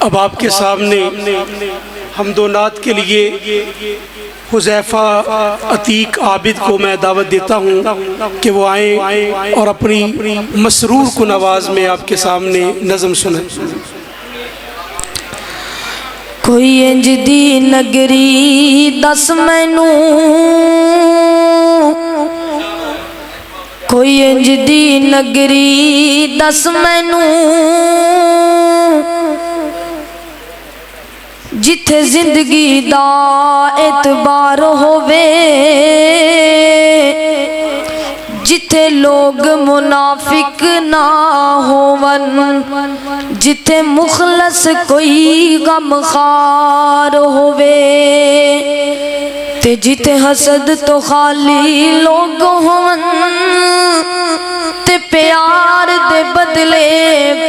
اب آپ کے سامنے حمد و نعت کے لیے حذیفہ عتیق عابد کو میں دعوت دیتا ہوں کہ وہ آئیں اور اپنی مسرور کن آواز میں آپ کے سامنے نظم سنیں۔ کوئی انج دی نگری دس مینوں، کوئی انج دی نگری دس مینوں جتھے زندگی دا اعتبار ہووے، جتھے لوگ منافق نہ ہون، جتھے مخلص کوئی غمخوار ہووے، تے جتھے حسد تو خالی لوگ ہون، تے پیار دے بدلے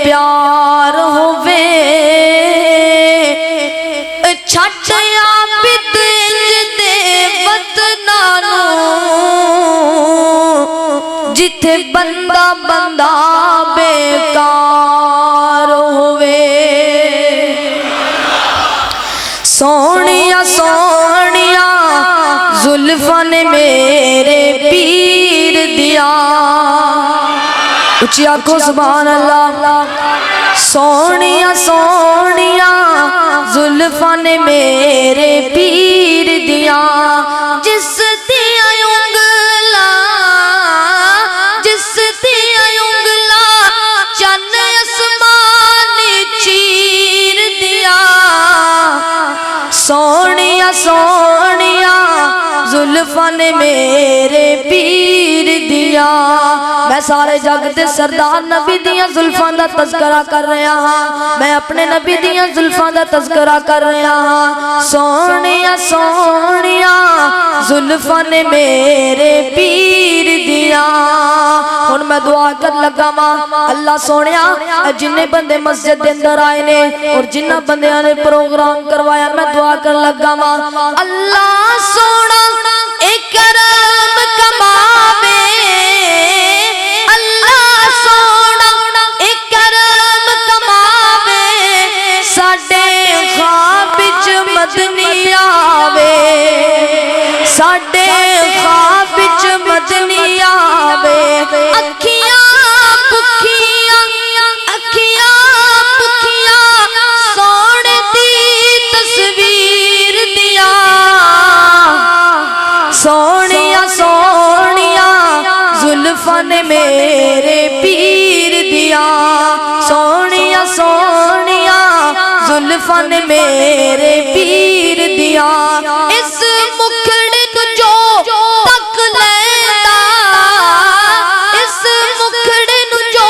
پیار ہووے، چھٹ عابد دے وطنانوں جتھے بندہ بندہ بیکار ہووے۔ سونیا سونیا زلفاں نے میرے پیر دیا، اچھی آنکھوں سبحان اللہ۔ سونیا سونیا زلفاں نے میرے پیر دیا، جس دیا انگلا، جس دیا انگلا چن اسمان چیر دیا۔ سونیا سونیا زلفاں نے میرے پیر دیا۔ میں سارے جگ دے سردار نبی دیاں زلفاں دا تذکرہ کر رہا ہاں، میں اپنے نبی دیاں زلفاں دا تذکرہ کر رہا ہاں۔ سونیا سونیا زلفاں نے میرے پیر دیا۔ ہن میں دعا کر لگا ماں، اللہ سونیا جننے بندے مسجد دے اندر آئے نے اور جنہ بندیاں نے پروگرام کروایا، میں دعا کر لگا ماں اللہ سونا ایک کرم کماوے، اللہ سونا ایک کرم کماوے، ساڈے خواب وچ مدنی آوے، ساڈے خواب وچ مدنی آوے۔ اکھیاں بکھیاں، اکھیاں بکھیاں سونے دی تصویر دیا۔ سونیا سونیا زلفاں نے میرے پیر دیا، سونیا سونیا زلفاں نے میرے پیر دیا۔ اس مکھڑے کو جو تک لینا، اس مکھڑے کو جو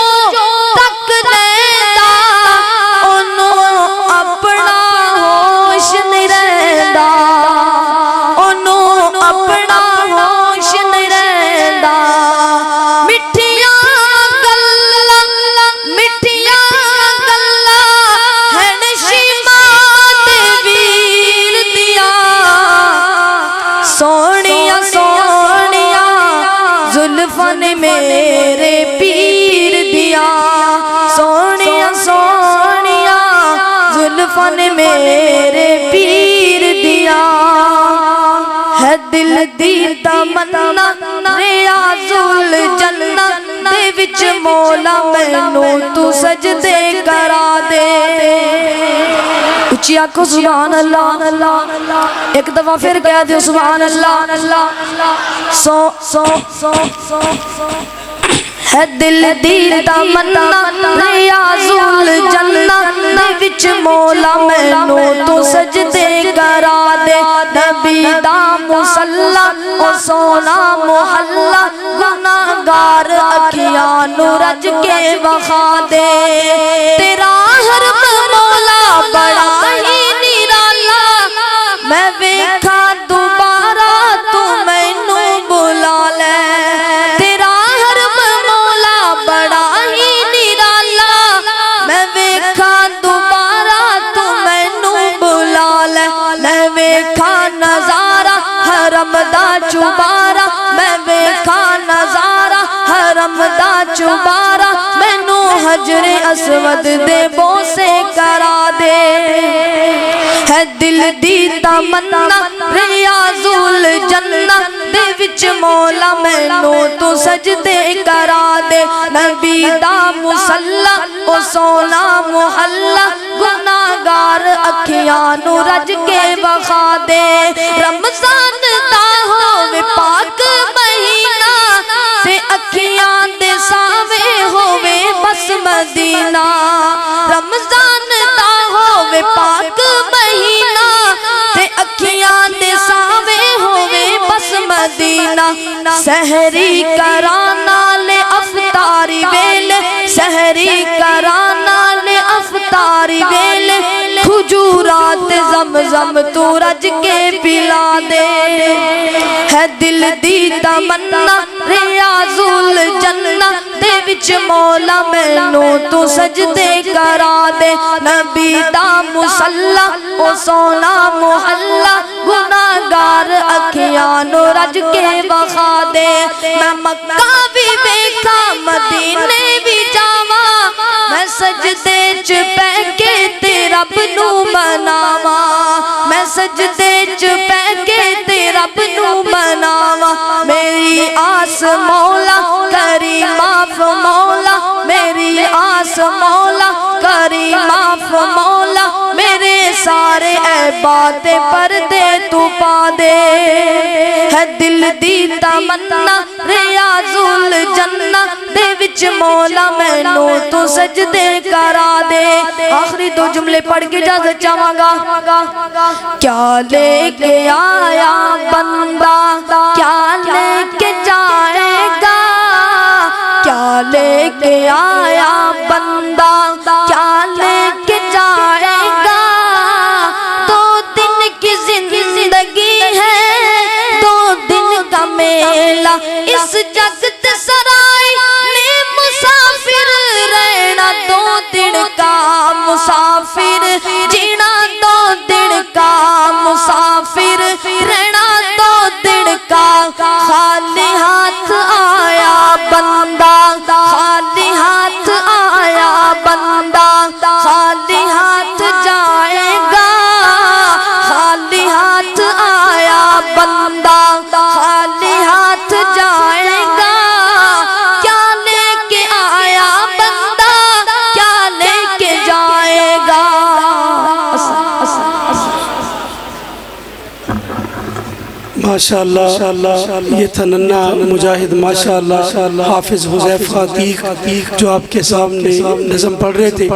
تک لینا، انہوں اپنا ہوش نہیں رہندا، انہوں اپنا ہوش نہیں رہندا۔ مٹھیاں گلاں، مٹھیاں گلاں ہن شیماں تے ویر دیا۔ سونیا سونیا زلفاں نے میرے پیر دیا، سونیا سونیا زلفاں نے میرے پیر دیا۔ ہے دل دی تمنا ریاض الجنہ دے وچ مولا مینوں تو سجدے کرا دے۔ اچھی آنکھوں سبحان اللہ، ایک دفعہ پھر کہہ دیو سبحان اللہ۔ سو سو سو سو ہے دل دی تمنا ریاض الجنہ دے وچ مولا مینوں تو سجدے کرا دے۔ نبی دا مصلا او سونا محلہ، گناہگار اکھیاں نو رج کے وخا دے۔ تیرا حرم مولا بڑا ہی نرالا، میں ویکھاں دوبارہ تو مینوں بلا لے۔ تیرا حرم مولا بڑا ہی نرالا، میں ویکھاں دوبارہ تو مینوں بلا لے۔ میں ویکھاں نظارہ حرم دا چوبارہ، میں ویکھاں نظارہ حرم دا چوبارہ، مینوں حجر اسود دے بوسے کرا دے۔ ہے دل دی تمنا ریاض الجنہ دے وچ مولا مینوں تو سجدے کرا دے نبی دا مصلا او سونا محلہ گناہگار اکھیاں نو رج کے بخا دے رمضان دا ہووے پاک مہینہ تے اکھیاں دے ساوے ہووے بس مدینہ رمضان دا ہووے پاک مہینہ تے اکھیاں دے ساوے ہووے بس مدینہ سحری کرانا لے افطاری ویلے سحری کرانا لے افطاری ویلے کھجورات زمزم تو رج کے پلا دے ہے دل دی تمنا ریاض الجنہ دے وچ مولا مینوں تو سجدے کرا دے نبی دا مصلا او سونا محلہ گناہگار اکھیاں نو رج کے بخا دے میں مکہ بھی بیکھا مدینے بھی جاواں میں سجدے چ پہ کے تے رب نو مناواں میں سجدے چ پہ کے تے رب نو مناواں میری آس مولا کری معاف مولا میری آس مولا کری معاف مولا میرے سارے عیبات پردے تو پا دے ہے دل دی تمنا ریاض الجنہ دے وچ مولا مینوں تو سجدے کرا دے آخری دو جملے پڑھ کے اجازت چاہواں گا کیا لے کے آیا بندہ کیا لے کے جائے گا کیا لے کے آیا بندہ کیا لے کے جائے گا دو دن کی زندگی ہے دو دن کا میلہ اس جگت سرائے میں مسافر رہنا دو دن کا مسافر جینا دو دن کا مسافر رہنا دو دن کا خالی ہاتھ آیا بندہ خالی ہاتھ آیا بندہ خالی ہاتھ جائے گا خالی ہاتھ آیا بندہ خالی ہاتھ جائے گا کیا لے کے آیا بندہ کیا لے کے جائے گا ماشاءاللہ یہ تھا ننھا مجاہد ماشاءاللہ حافظ حذیفہ عتیق جو آپ کے سامنے نظم پڑھ رہے تھے